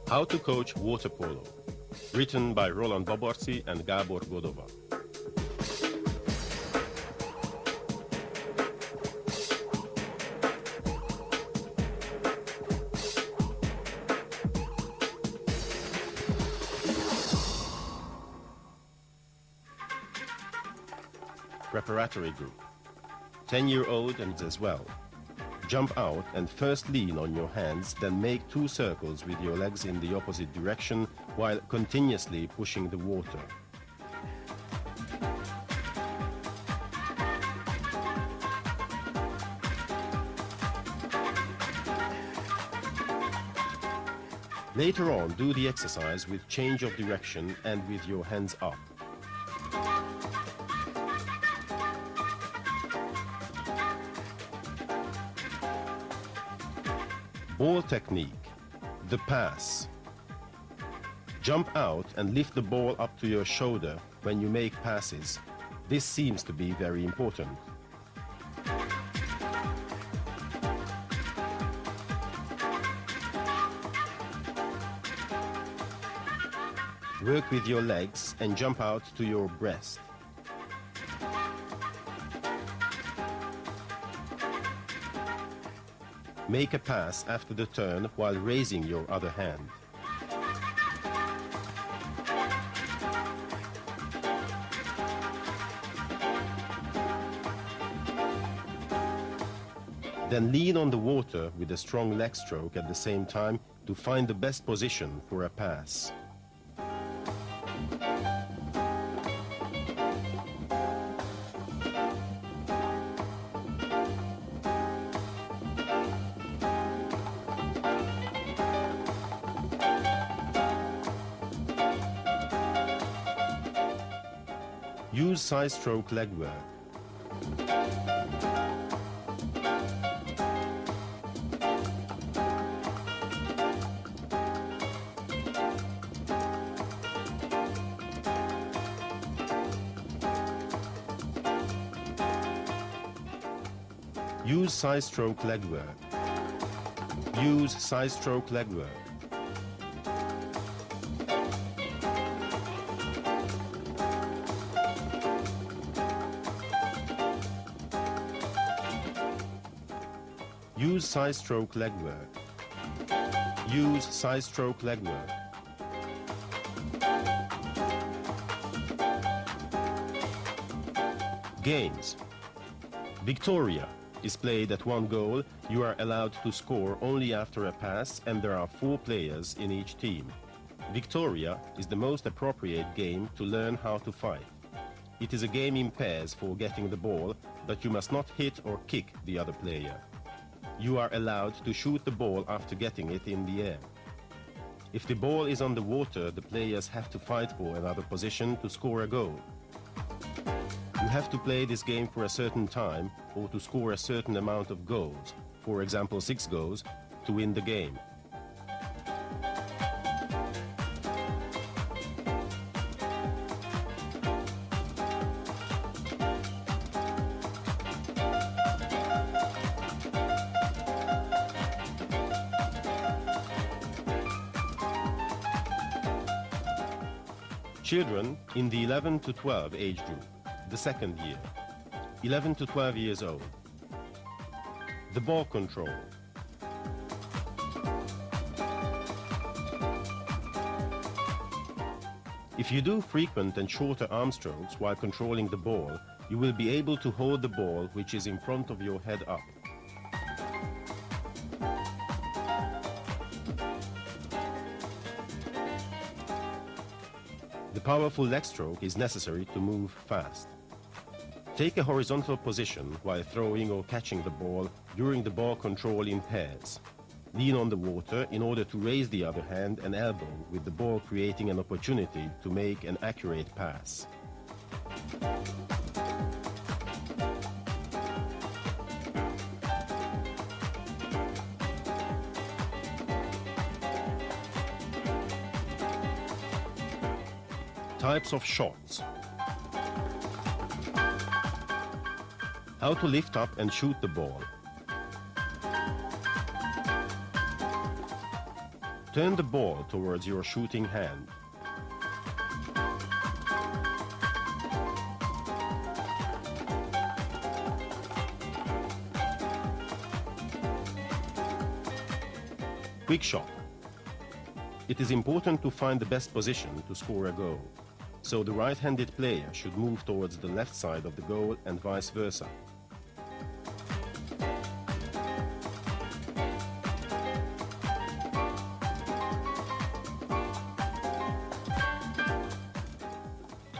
How to Coach Water Polo, written by Roland Boborci and Gábor Godova. Preparatory group. 10-year-old and as well. Jump out and first lean on your hands, then make 2 circles with your legs in the opposite direction while continuously pushing the water. Later on, do the exercise with change of direction and with your hands up. Ball technique, the pass. Jump out and lift the ball up to your shoulder when you make passes. This seems to be very important. Work with your legs and jump out to your breast. Make a pass after the turn while raising your other hand. Then lean on the water with a strong leg stroke at the same time to find the best position for a pass. Use side stroke leg work. Use side stroke leg work. Use side stroke leg work. Use side stroke leg work. Use side stroke leg work. Games. Victoria is played at 1 goal. You are allowed to score only after a pass, and there are 4 players in each team. Victoria is the most appropriate game to learn how to fight. It is a game in pairs for getting the ball, but you must not hit or kick the other player. You are allowed to shoot the ball after getting it in the air. If the ball is on the water, the players have to fight for another position to score a goal. You have to play this game for a certain time or to score a certain amount of goals, for example 6 goals, to win the game. Children in the 11 to 12 age group, the second year, 11 to 12 years old. The ball control. If you do frequent and shorter arm strokes while controlling the ball, you will be able to hold the ball which is in front of your head up. The powerful leg stroke is necessary to move fast. Take a horizontal position while throwing or catching the ball during the ball control in pairs. Lean on the water in order to raise the other hand and elbow, with the ball creating an opportunity to make an accurate pass. Types of shots. How to lift up and shoot the ball. Turn the ball towards your shooting hand. Quick shot. It is important to find the best position to score a goal. So the right-handed player should move towards the left side of the goal and vice versa.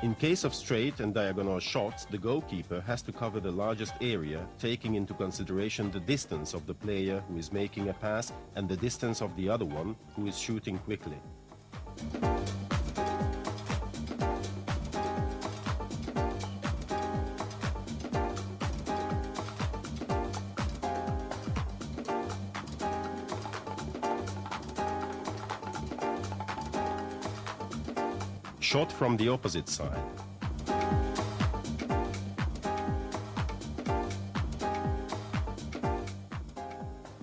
In case of straight and diagonal shots, the goalkeeper has to cover the largest area, taking into consideration the distance of the player who is making a pass and the distance of the other one who is shooting quickly. Shot from the opposite side.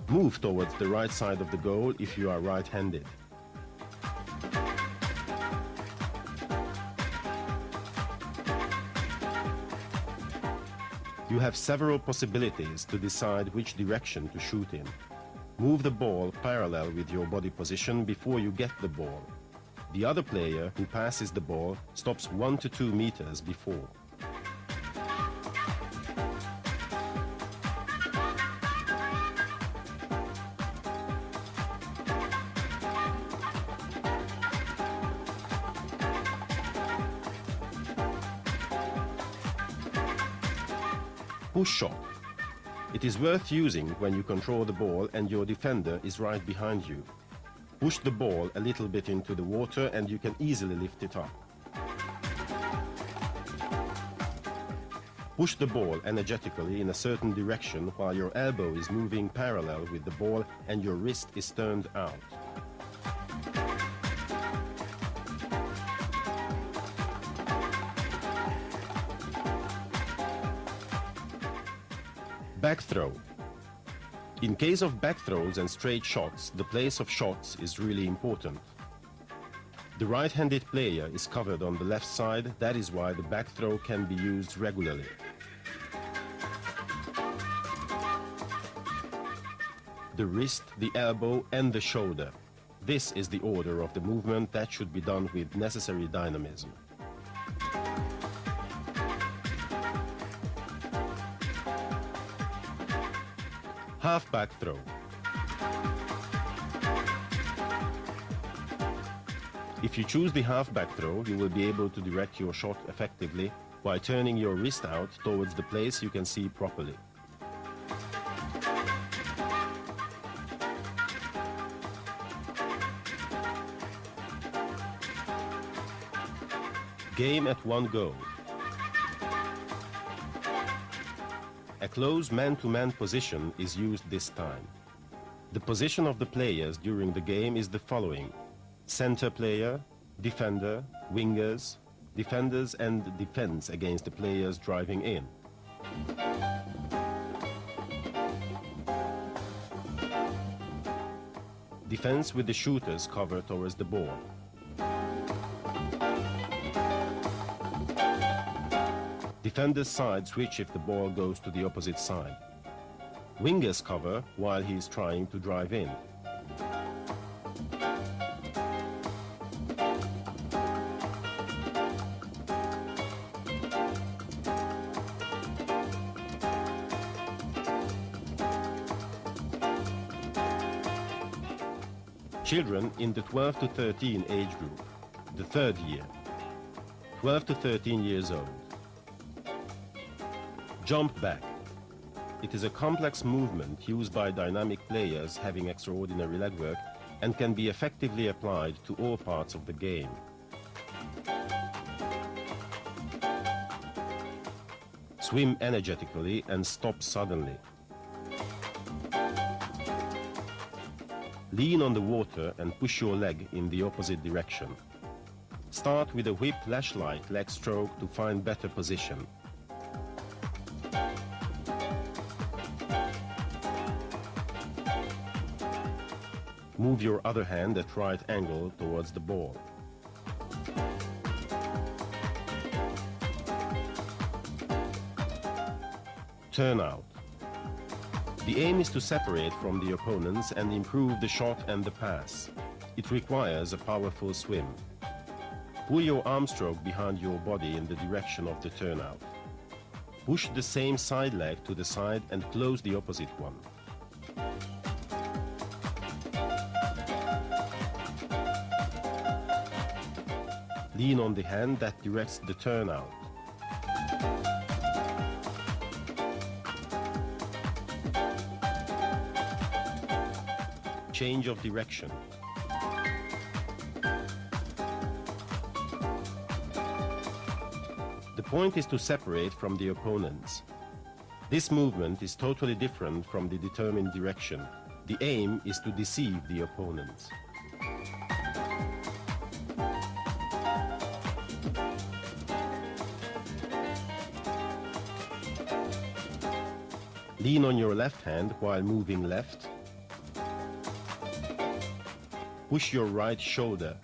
Move towards the right side of the goal if you are right-handed. You have several possibilities to decide which direction to shoot in. Move the ball parallel with your body position before you get the ball. The other player who passes the ball stops 1 to 2 meters before. Push shot. It is worth using when you control the ball and your defender is right behind you. Push the ball a little bit into the water and you can easily lift it up. Push the ball energetically in a certain direction while your elbow is moving parallel with the ball and your wrist is turned out. Back throw. In case of back throws and straight shots, the place of shots is really important. The right-handed player is covered on the left side, that is why the back throw can be used regularly. The wrist, the elbow and the shoulder. This is the order of the movement that should be done with necessary dynamism. Half back throw. If you choose the half back throw, you will be able to direct your shot effectively by turning your wrist out towards the place you can see properly. Game at one goal. A close man-to-man position is used this time. The position of the players during the game is the following: center player, defender, wingers, defenders and defense against the players driving in. Defense with the shooters cover towards the ball. Defender's side switch if the ball goes to the opposite side. Wingers cover while he is trying to drive in. Children in the 12 to 13 age group, the third year, 12 to 13 years old. Jump back. It is a complex movement used by dynamic players having extraordinary legwork and can be effectively applied to all parts of the game. Swim energetically and stop suddenly. Lean on the water and push your leg in the opposite direction. Start with a whip-lash-like leg stroke to find better position. Move your other hand at right angle towards the ball. Turn out. The aim is to separate from the opponents and improve the shot and the pass. It requires a powerful swim. Pull your arm stroke behind your body in the direction of the turnout. Push the same side leg to the side and close the opposite one. Lean on the hand that directs the turnout. Change of direction. The point is to separate from the opponents. This movement is totally different from the determined direction. The aim is to deceive the opponents. Lean on your left hand while moving left. Push your right shoulder.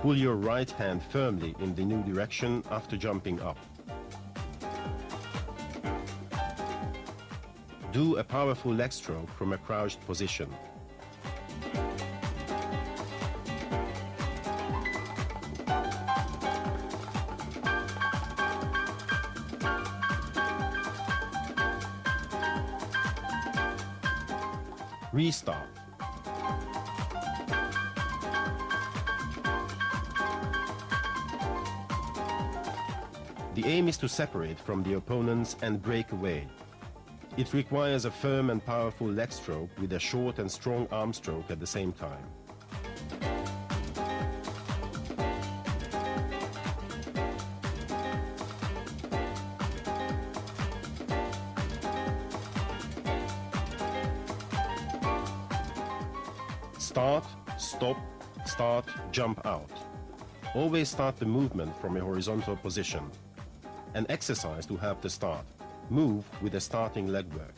Pull your right hand firmly in the new direction after jumping up. Do a powerful leg stroke from a crouched position. Restart. The aim is to separate from the opponents and break away. It requires a firm and powerful leg stroke with a short and strong arm stroke at the same time. Start, stop, start, jump out. Always start the movement from a horizontal position. An exercise to help the start. Move with a starting leg work.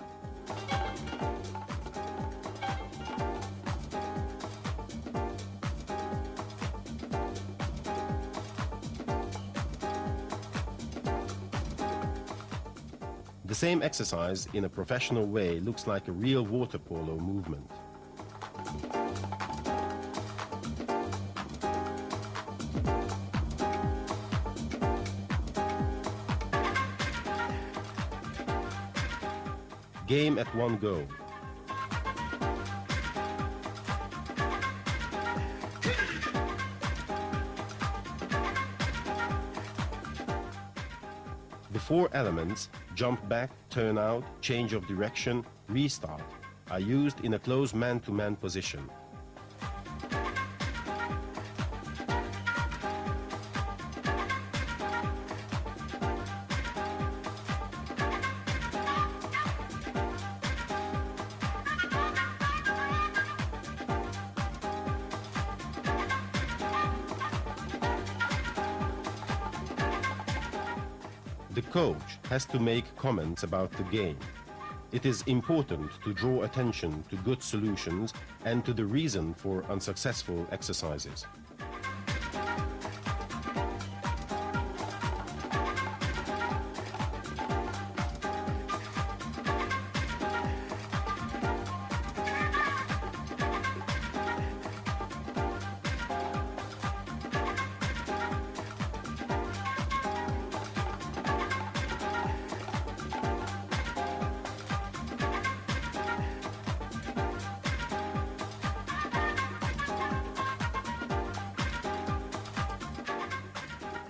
The same exercise in a professional way looks like a real water polo movement. Game at one go. The four elements, jump back, turn out, change of direction, restart, are used in a close man-to-man position. The coach has to make comments about the game. It is important to draw attention to good solutions and to the reason for unsuccessful exercises.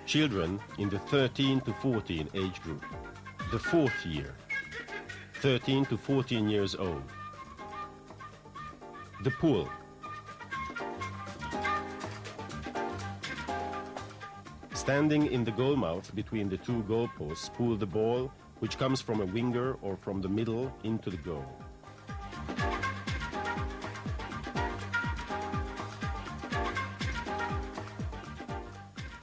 Children in the 13 to 14 age group. The fourth year, 13 to 14 years old. The pull. Standing in the goal mouth between the two goalposts, pull the ball, which comes from a winger or from the middle, into the goal.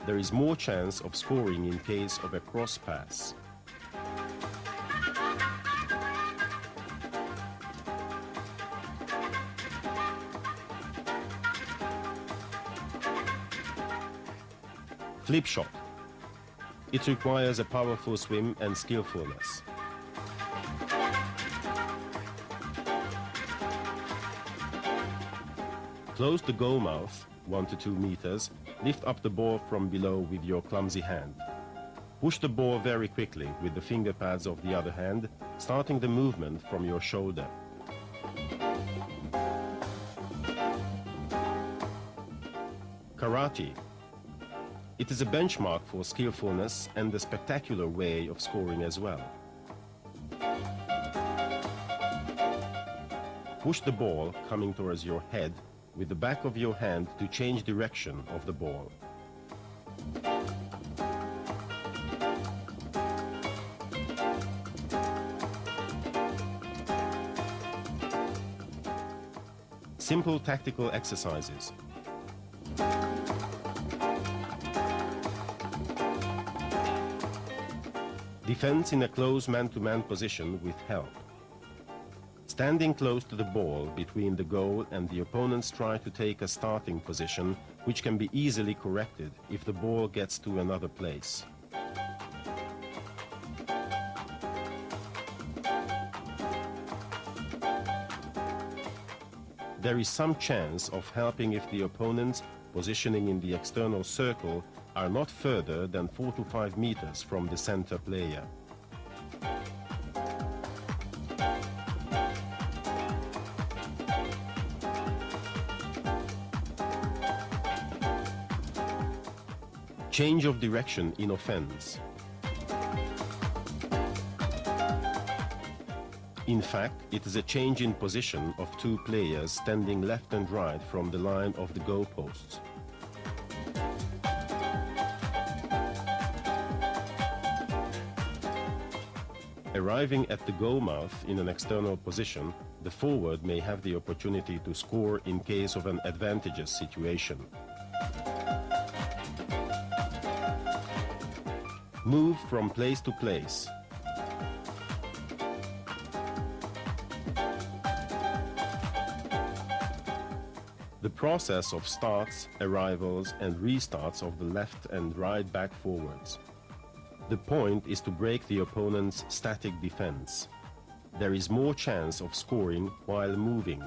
There is more chance of scoring in case of a cross pass. Flip shot. It requires a powerful swim and skillfulness. Close the goal mouth, 1 to 2 meters, lift up the ball from below with your clumsy hand. Push the ball very quickly with the finger pads of the other hand, starting the movement from your shoulder. Karate. It is a benchmark for skillfulness and a spectacular way of scoring as well. Push the ball coming towards your head with the back of your hand to change direction of the ball. Simple tactical exercises. Defense in a close man-to-man position with help. Standing close to the ball between the goal and the opponents try to take a starting position which can be easily corrected if the ball gets to another place. There is some chance of helping if the opponents positioning in the external circle are not further than 4 to 5 meters from the center player. Change of direction in offense. In fact, it is a change in position of 2 players standing left and right from the line of the goalposts. Arriving at the goal mouth in an external position, the forward may have the opportunity to score in case of an advantageous situation. Move from place to place. The process of starts, arrivals and restarts of the left and right back forwards. The point is to break the opponent's static defense. There is more chance of scoring while moving.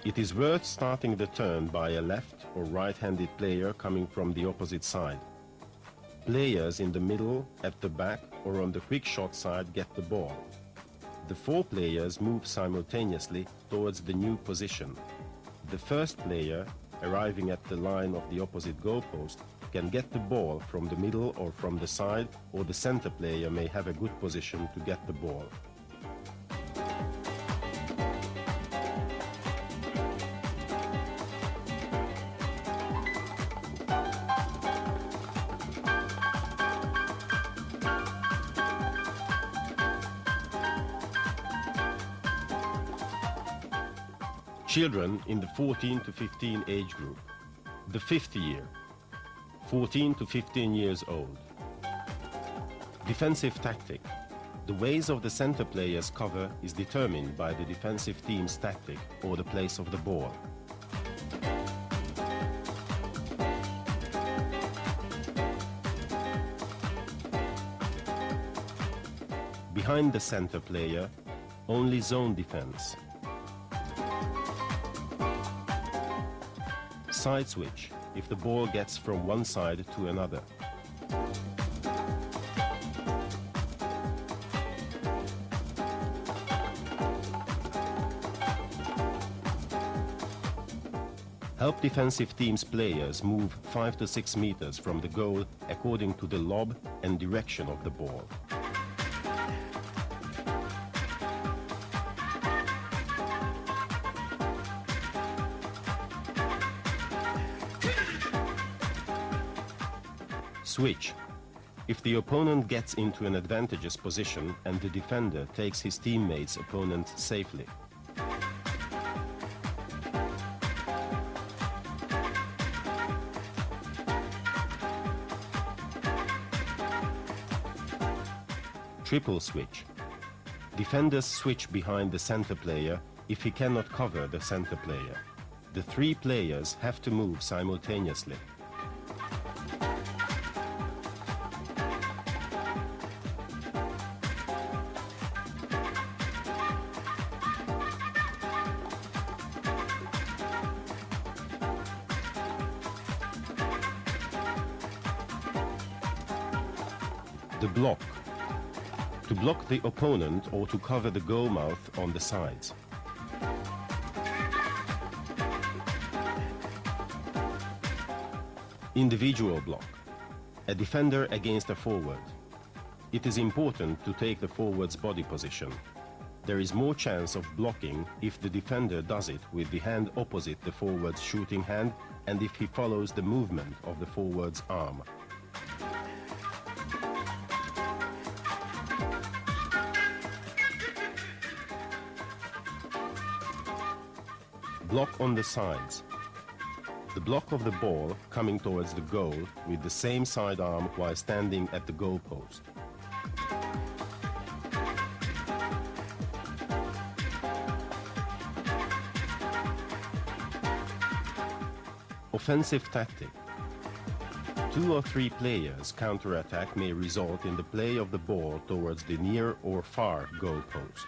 It is worth starting the turn by a left or right-handed player coming from the opposite side. Players in the middle, at the back or on the quick shot side get the ball. The 4 players move simultaneously towards the new position. The first player, arriving at the line of the opposite goalpost, can get the ball from the middle or from the side, or the center player may have a good position to get the ball. Children in the 14 to 15 age group. The 5th year, 14 to 15 years old. Defensive tactic. The ways of the center player's cover is determined by the defensive team's tactic or the place of the ball. Behind the center player, only zone defense. Side switch, if the ball gets from one side to another. Help defensive team's players move 5 to 6 meters from the goal according to the lob and direction of the ball. Switch. If the opponent gets into an advantageous position and the defender takes his teammate's opponent safely. Triple switch. Defenders switch behind the center player if he cannot cover the center player. The three players have to move simultaneously. The block. To block the opponent or to cover the goal mouth on the sides. Individual block. A defender against a forward. It is important to take the forward's body position. There is more chance of blocking if the defender does it with the hand opposite the forward's shooting hand and if he follows the movement of the forward's arm. Block on the sides. The block of the ball coming towards the goal with the same sidearm while standing at the goal post. Offensive tactic. 2 or 3 players counter-attack may result in the play of the ball towards the near or far goal post.